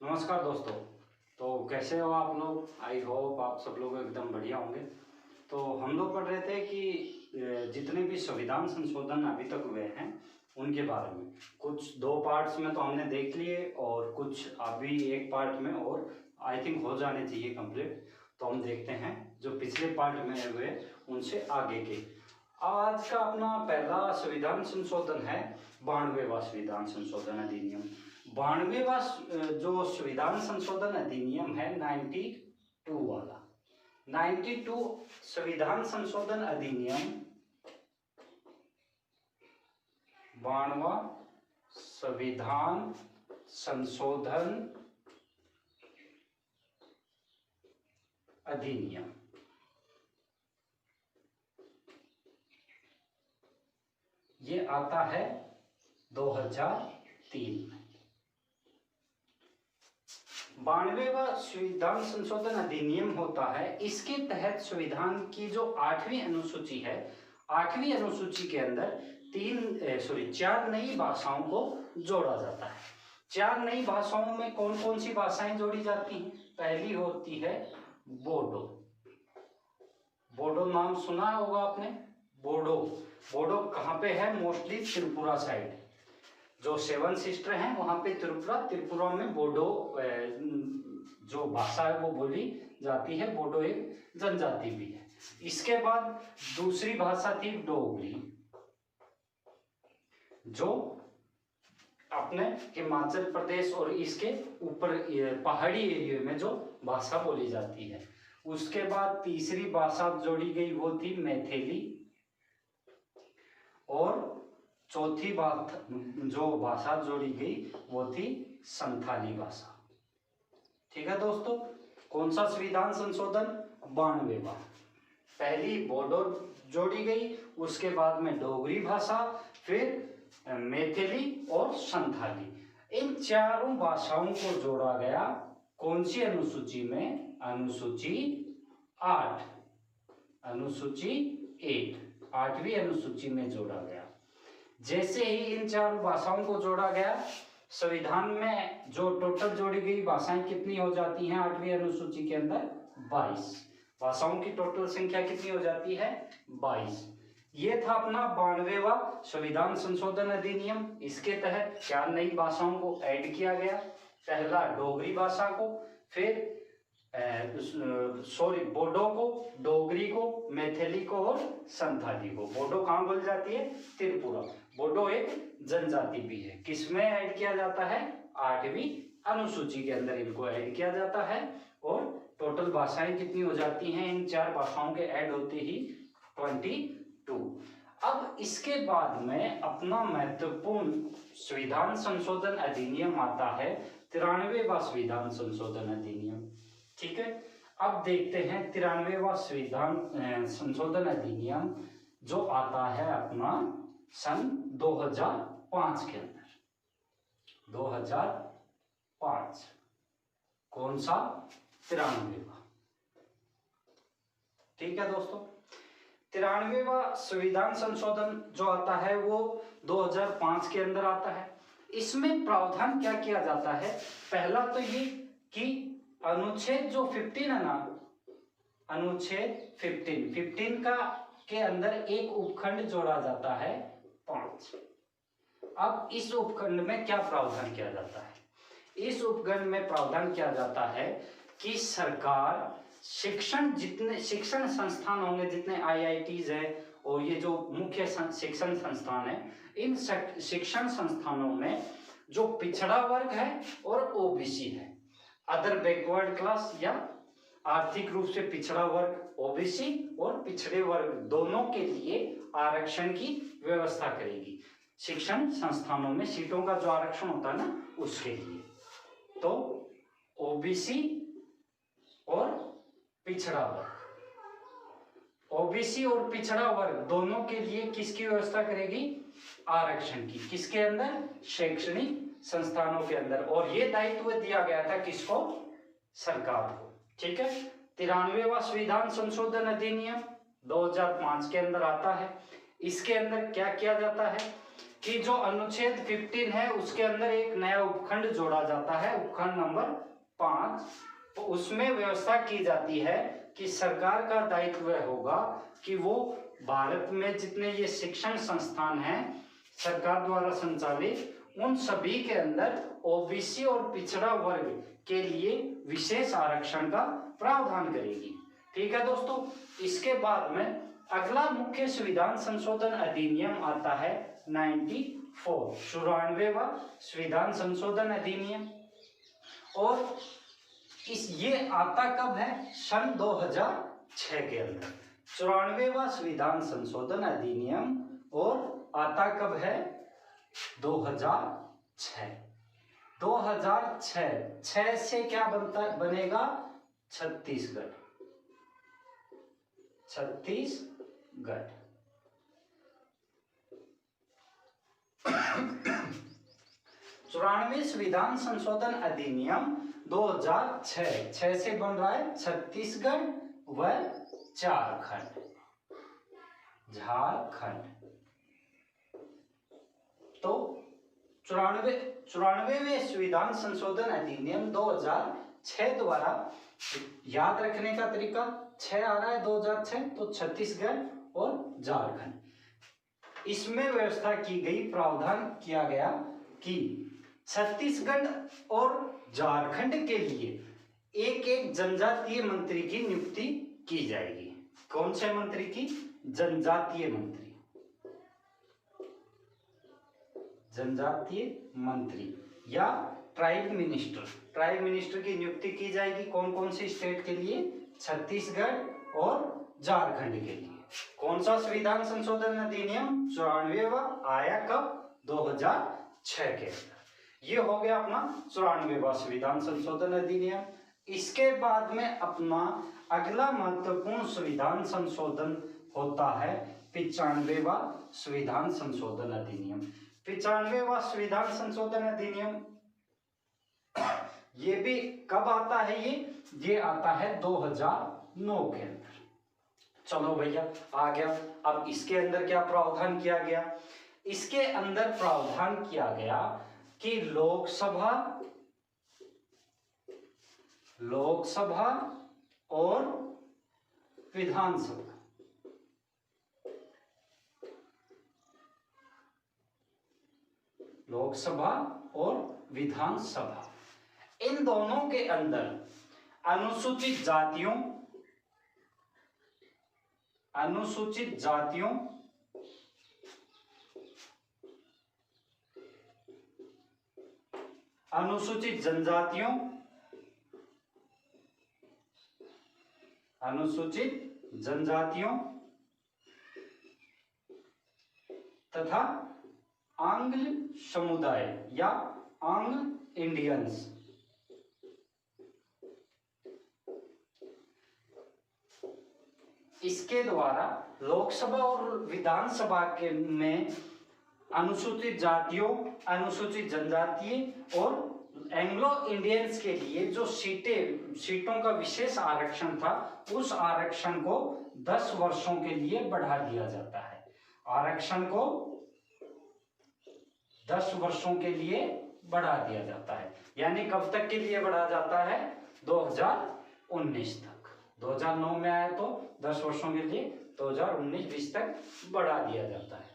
नमस्कार दोस्तों। तो कैसे हो आप लोग? आई होप आप सब लोग एकदम बढ़िया होंगे। तो हम लोग पढ़ रहे थे कि जितने भी संविधान संशोधन अभी तक हुए हैं उनके बारे में कुछ दो पार्ट्स में तो हमने देख लिए और कुछ अभी एक पार्ट में और आई थिंक हो जाने चाहिए कंप्लीट। तो हम देखते हैं जो पिछले पार्ट में हुए उनसे आगे के। आज का अपना पहला संविधान संशोधन है 92वां संविधान संशोधन अधिनियम। 92वां जो संविधान संशोधन अधिनियम है 92 वाला 92 संविधान संशोधन अधिनियम 92वां संविधान संशोधन अधिनियम ये आता है 2003 में। 92वां संविधान संशोधन अधिनियम होता है, इसके तहत संविधान की जो 8वीं अनुसूची है, 8वीं अनुसूची के अंदर चार नई भाषाओं को जोड़ा जाता है। चार नई भाषाओं में कौन कौन सी भाषाएं जोड़ी जाती हैं? पहली होती है बोडो। बोडो नाम सुना होगा आपने। बोडो बोडो कहाँ पे है? Mostly Tripura side. जो सेवन सिस्टर हैं वहां पे त्रिपुरा में बोडो जो भाषा है वो बोली जाती है। बोडो एक जनजाति भी है। इसके बाद दूसरी भाषा थी डोगरी, जो अपने हिमाचल प्रदेश और इसके ऊपर पहाड़ी एरिया में जो भाषा बोली जाती है। उसके बाद तीसरी भाषा जोड़ी गई वो थी मैथिली, और चौथी बात जो भाषा जोड़ी गई वो थी संथाली भाषा। ठीक है दोस्तों, कौन सा संविधान संशोधन? 92वां। पहली बोडो जोड़ी गई, उसके बाद में डोगरी भाषा, फिर मैथिली और संथाली। इन चारों भाषाओं को जोड़ा गया कौन सी अनुसूची में? अनुसूची 8, अनुसूची 8, 8वीं अनुसूची में जोड़ा गया। जैसे ही इन चार भाषाओं को जोड़ा गया, संविधान में जो टोटल जोड़ी गई भाषाएं कितनी हो जाती हैं? 8वीं अनुसूची के अंदर 22 भाषाओं की टोटल संख्या कितनी हो जाती है? 22। ये था अपना 92वां संविधान संशोधन अधिनियम। इसके तहत चार नई भाषाओं को ऐड किया गया। पहला डोगरी भाषा को, फिर बोडो को, डोगरी को, मैथिली को और संथाली को। बोडो कहाँ बोली जाती है? त्रिपुरा। बोडो एक जनजाति भी है। किसमें ऐड किया जाता है? 8वीं अनुसूची के अंदर इनको ऐड किया जाता है। और टोटल भाषाएं कितनी हो जाती हैं? इन चार भाषाओं के ऐड होते ही 22। अब इसके बाद में अपना महत्वपूर्ण संविधान संशोधन अधिनियम आता है 93वां संविधान संशोधन अधिनियम। ठीक है, अब देखते हैं 93वां संविधान संशोधन अधिनियम जो आता है अपना सन 2005 के अंदर। 2005 कौन सा? 93वां। ठीक है दोस्तों, 93वां संविधान संशोधन जो आता है वो 2005 के अंदर आता है। इसमें प्रावधान क्या किया जाता है? पहला तो ये कि अनुच्छेद जो 15 है ना, अनुच्छेद 15 का के अंदर एक उपखंड जोड़ा जाता है 5। अब इस उपखंड में क्या प्रावधान किया जाता है? इस उपखंड में प्रावधान किया जाता है कि सरकार जितने शिक्षण संस्थान होंगे, जितने IITs है और ये जो मुख्य शिक्षण संस्थान है, इन शिक्षण संस्थानों में जो पिछड़ा वर्ग है और OBC है, अदर बैकवर्ड क्लास या आर्थिक रूप से पिछड़ा वर्ग, OBC और पिछड़े वर्ग दोनों के लिए आरक्षण की व्यवस्था करेगी। शिक्षण संस्थानों में सीटों का जो आरक्षण होता है ना, उसके लिए। तो OBC और पिछड़ा वर्ग, OBC और पिछड़ा वर्ग दोनों के लिए किसकी व्यवस्था करेगी? आरक्षण की। किसके अंदर? शैक्षणिक संस्थानों के अंदर। और ये दायित्व दिया गया था किसको? सरकार को। ठीक है, 93वां संविधान संशोधन अधिनियम 2005 के अंदर आता है। इसके अंदर क्या किया जाता है कि जो अनुच्छेद 15 है उसके अंदर एक नया उपखंड जोड़ा जाता है, उपखंड नंबर 5। तो उसमें व्यवस्था की जाती है कि सरकार का दायित्व होगा कि वो भारत में जितने ये शिक्षण संस्थान हैं सरकार द्वारा संचालित, उन सभी के अंदर ओबीसी और पिछड़ा वर्ग के लिए विशेष आरक्षण का प्रावधान करेगी। ठीक है दोस्तों। इसके बाद में अगला मुख्य संविधान संशोधन अधिनियम आता है 94वां संविधान संशोधन अधिनियम। और ये आता कब है? सन 2006 के अंदर 94वां संविधान संशोधन अधिनियम, और आता कब है? 2006। 6 से क्या बनेगा? छत्तीसगढ़। 94 संविधान संशोधन अधिनियम 2006, 6 से बन रहा है छत्तीसगढ़ व झारखंड। तो 94वें संविधान संशोधन अधिनियम 2006 द्वारा, याद रखने का तरीका 6 आ रहा है 2006, तो छत्तीसगढ़ और झारखंड, इसमें व्यवस्था की गई, प्रावधान किया गया कि छत्तीसगढ़ और झारखंड के लिए एक जनजातीय मंत्री की नियुक्ति की जाएगी। कौन से मंत्री की? जनजातीय मंत्री। जनजातीय मंत्री या ट्राइब मिनिस्टर। ट्राइब मिनिस्टर की नियुक्ति की जाएगी। कौन कौन सी स्टेट के लिए? छत्तीसगढ़ और झारखंड के लिए। कौन सा संविधान संशोधन अधिनियम? 94वां। आया कब? 2006 के अंदर। ये हो गया अपना 94वां संविधान संशोधन अधिनियम। इसके बाद में अपना अगला महत्वपूर्ण संविधान संशोधन होता है 95वां संविधान संशोधन अधिनियम। 95वां संविधान संशोधन अधिनियम ये भी कब आता है? ये आता है 2009 के अंदर। चलो भैया आ गया। अब इसके अंदर क्या प्रावधान किया गया? इसके अंदर प्रावधान किया गया कि लोकसभा और विधानसभा, लोकसभा और विधानसभा, इन दोनों के अंदर अनुसूचित जातियों अनुसूचित जनजातियों, तथा आंग्ल समुदाय या आंग्ल इंडियंस, इसके द्वारा लोकसभा और विधानसभा के में अनुसूचित जातियों, अनुसूचित जनजातीय और एंग्लो इंडियंस के लिए जो सीटों का विशेष आरक्षण था, उस आरक्षण को 10 वर्षों के लिए बढ़ा दिया जाता है। आरक्षण को 10 वर्षों के लिए बढ़ा दिया जाता है। यानी कब तक के लिए बढ़ा जाता है? 2019 तक। 2009 में आया तो 10 वर्षों के लिए 2019-20 तक बढ़ा दिया जाता है।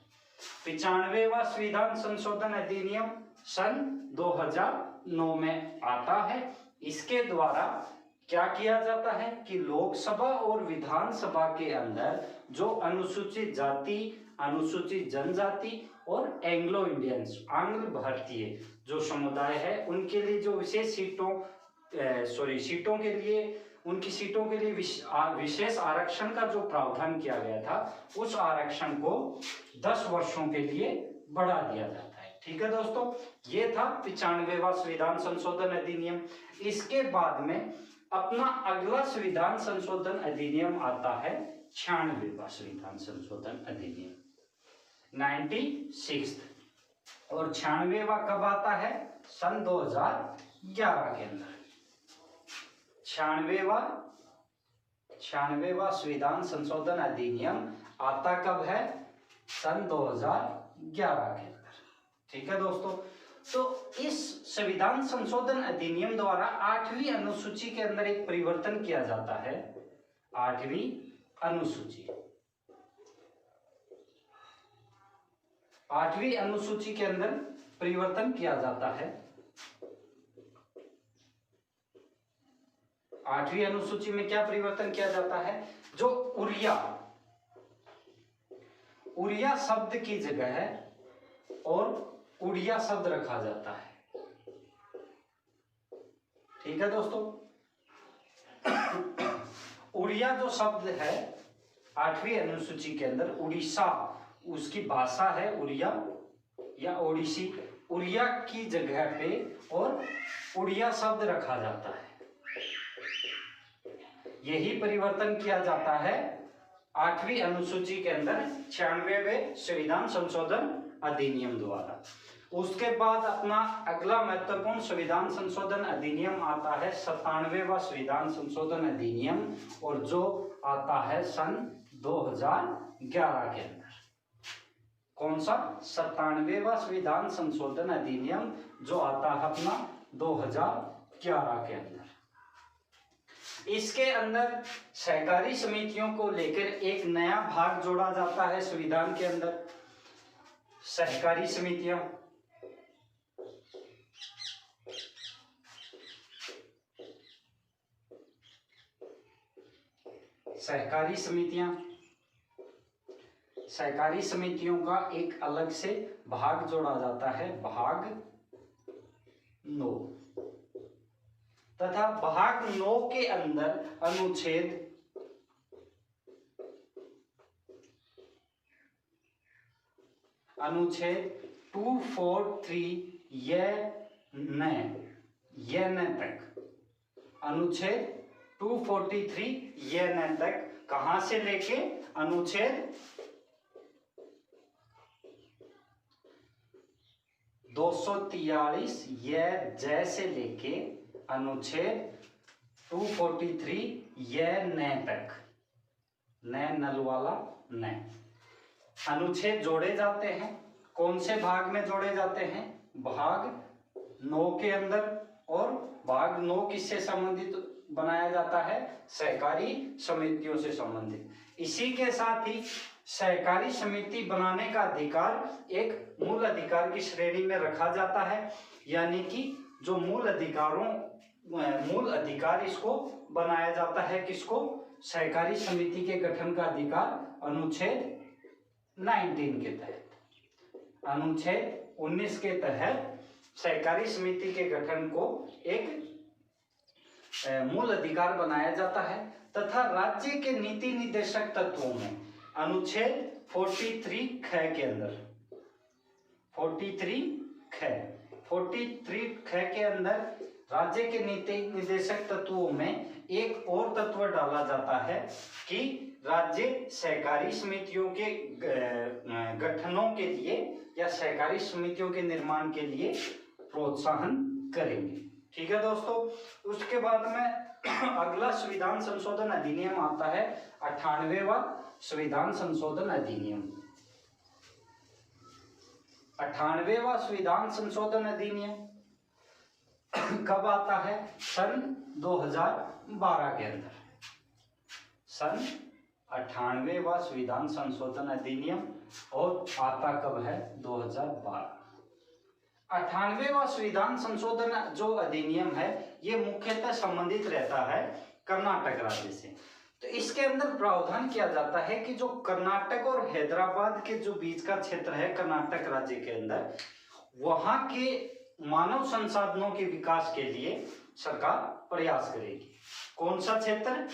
95वां संविधान संशोधन अधिनियम सन 2009 में आता है। इसके द्वारा क्या किया जाता है कि लोकसभा और विधानसभा के अंदर जो अनुसूचित जाति, अनुसूचित जनजाति और एंग्लो इंडियंस, आंग्ल भारतीय जो समुदाय है, उनके लिए जो विशेष सीटों के लिए, उनकी सीटों के लिए विशेष आरक्षण का जो प्रावधान किया गया था, उस आरक्षण को 10 वर्षों के लिए बढ़ा दिया जाता है। ठीक है दोस्तों, ये था 95वां संविधान संशोधन अधिनियम। इसके बाद में अपना अगला संविधान संशोधन अधिनियम आता है 96वां संविधान संशोधन अधिनियम 96। और 96वां कब आता है? सन 2011 के अंदर। 96वां संविधान संशोधन अधिनियम आता कब है? सन 2011 के अंदर। ठीक है दोस्तों, तो इस संविधान संशोधन अधिनियम द्वारा 8वीं अनुसूची के अंदर एक परिवर्तन किया जाता है। 8वीं अनुसूची, 8वीं अनुसूची के अंदर परिवर्तन किया जाता है। 8वीं अनुसूची में क्या परिवर्तन किया जाता है? जो उड़िया शब्द की जगह है और उड़िया शब्द रखा जाता है। ठीक है दोस्तों, उड़िया जो शब्द है 8वीं अनुसूची के अंदर, उड़ीसा उसकी भाषा है उड़िया या ओडिसी, उड़िया की जगह पे और उड़िया शब्द रखा जाता है। यही परिवर्तन किया जाता है 8वीं अनुसूची के अंदर 96वें संविधान संशोधन अधिनियम द्वारा। उसके बाद अपना अगला महत्वपूर्ण संविधान संशोधन अधिनियम आता है 97वां संविधान संशोधन अधिनियम, और जो आता है सन 2011 के अंदर। कौन सा? 97वां संविधान संशोधन अधिनियम जो आता है अपना 2011 के अंदर। इसके अंदर सहकारी समितियों को लेकर एक नया भाग जोड़ा जाता है संविधान के अंदर। सहकारी समितियां, सहकारी समितियों का एक अलग से भाग जोड़ा जाता है, भाग 9, तथा भाग 9 के अंदर अनुच्छेद 243 ये न तक, अनुच्छेद 243 ये न तक, कहां से लेके अनुच्छेद 243 ये जैसे लेके अनुच्छेद 243 ये न तक, नल वाला न, अनुच्छेद जोड़े जाते हैं। कौन से भाग में जोड़े जाते हैं? भाग 9 के अंदर। और भाग 9 किससे संबंधित बनाया जाता है? सहकारी समितियों से संबंधित। इसी के साथ ही सहकारी समिति बनाने का अधिकार एक मूल अधिकार की श्रेणी में रखा जाता है, यानी कि जो मूल अधिकार इसको बनाया जाता है। किसको? सहकारी समिति के गठन का अधिकार अनुच्छेद 19 के तहत, अनुच्छेद 19 के तहत सहकारी समिति के गठन को एक मूल अधिकार बनाया जाता है। तथा राज्य के नीति निर्देशक तत्वों में अनुच्छेद 43 ख के अंदर, 43 ख के अंदर राज्य के नीति निर्देशक तत्वों में एक और तत्व डाला जाता है कि राज्य सहकारी समितियों के गठनों के लिए या सहकारी समितियों के निर्माण के लिए प्रोत्साहन करेंगे। ठीक है दोस्तों, उसके बाद में अगला संविधान संशोधन अधिनियम आता है 98वां संविधान संशोधन अधिनियम। 98वां संविधान संशोधन अधिनियम कब आता है? सन 2012 के अंदर। सन 98वां संविधान संशोधन अधिनियम, और आता कब है? 2012। 98वां संविधान संशोधन जो अधिनियम है ये मुख्यतः संबंधित रहता है कर्नाटक राज्य से। तो इसके अंदर प्रावधान किया जाता है कि जो कर्नाटक और हैदराबाद के जो बीच का क्षेत्र है कर्नाटक राज्य के अंदर, वहां के मानव संसाधनों के विकास के लिए सरकार प्रयास करेगी। कौन सा क्षेत्र?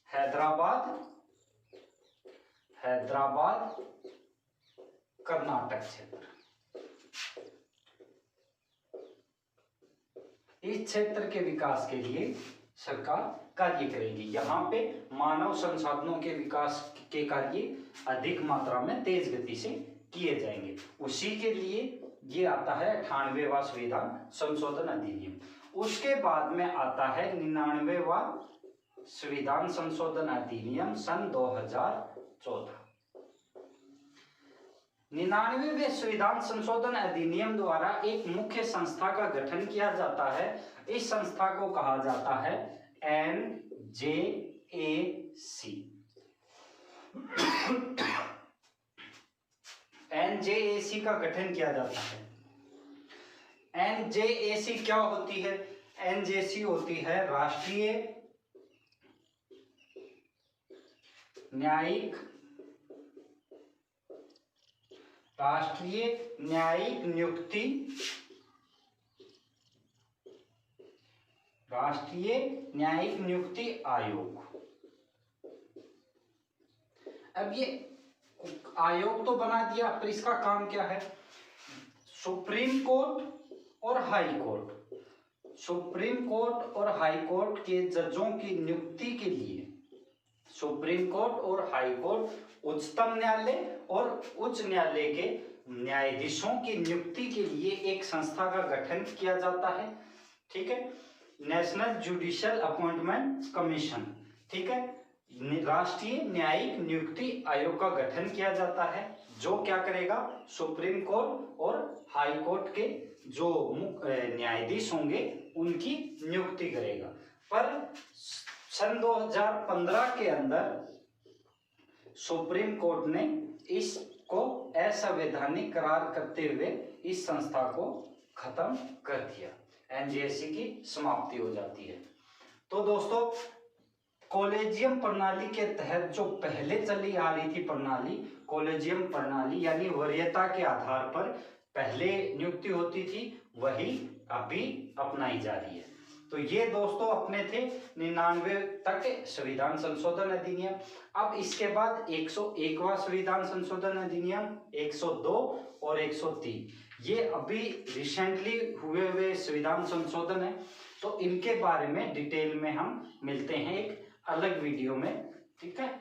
हैदराबाद कर्नाटक क्षेत्र। इस क्षेत्र के विकास के लिए सरकार कार्य करेगी। यहाँ पे मानव संसाधनों के विकास के कार्य अधिक मात्रा में तेज गति से किए जाएंगे। उसी के लिए ये आता है 98वां संविधान संशोधन अधिनियम। उसके बाद में आता है 99वां संविधान संशोधन अधिनियम सन 2014। 99वें संविधान संशोधन अधिनियम द्वारा एक मुख्य संस्था का गठन किया जाता है। इस संस्था को कहा जाता है NJAC। NJAC का गठन किया जाता है। NJAC क्या होती है? NJAC होती है राष्ट्रीय न्यायिक नियुक्ति आयोग। अब ये आयोग तो बना दिया, पर इसका काम क्या है? सुप्रीम कोर्ट और हाई कोर्ट के जजों की नियुक्ति के लिए सुप्रीम कोर्ट और हाई कोर्ट, उच्चतम न्यायालय और उच्च न्यायालय के न्यायाधीशों की नियुक्ति के लिए एक संस्था का गठन किया जाता है। ठीक है, नेशनल जुडिशियल अपॉइंटमेंट कमीशन। ठीक है, राष्ट्रीय न्यायिक नियुक्ति आयोग का गठन किया जाता है, जो क्या करेगा? सुप्रीम कोर्ट और हाई कोर्ट के जो न्यायाधीश होंगे उनकी नियुक्ति करेगा। पर सन 2015 के अंदर सुप्रीम कोर्ट ने इसको असंवैधानिक करार करते हुए इस संस्था को खत्म कर दिया। NJAC की समाप्ति हो जाती है। तो दोस्तों, कॉलेजियम प्रणाली के तहत जो पहले चली आ रही थी प्रणाली, कॉलेजियम प्रणाली यानी वरीयता के आधार पर पहले नियुक्ति होती थी, वही अभी अपनाई जा रही है। तो ये दोस्तों अपने थे 99 तक संविधान संशोधन अधिनियम। अब इसके बाद 101वां संविधान संशोधन अधिनियम, 102 और 103, ये अभी रिसेंटली हुए संविधान संशोधन है। तो इनके बारे में डिटेल में हम मिलते हैं एक अलग वीडियो में। ठीक है।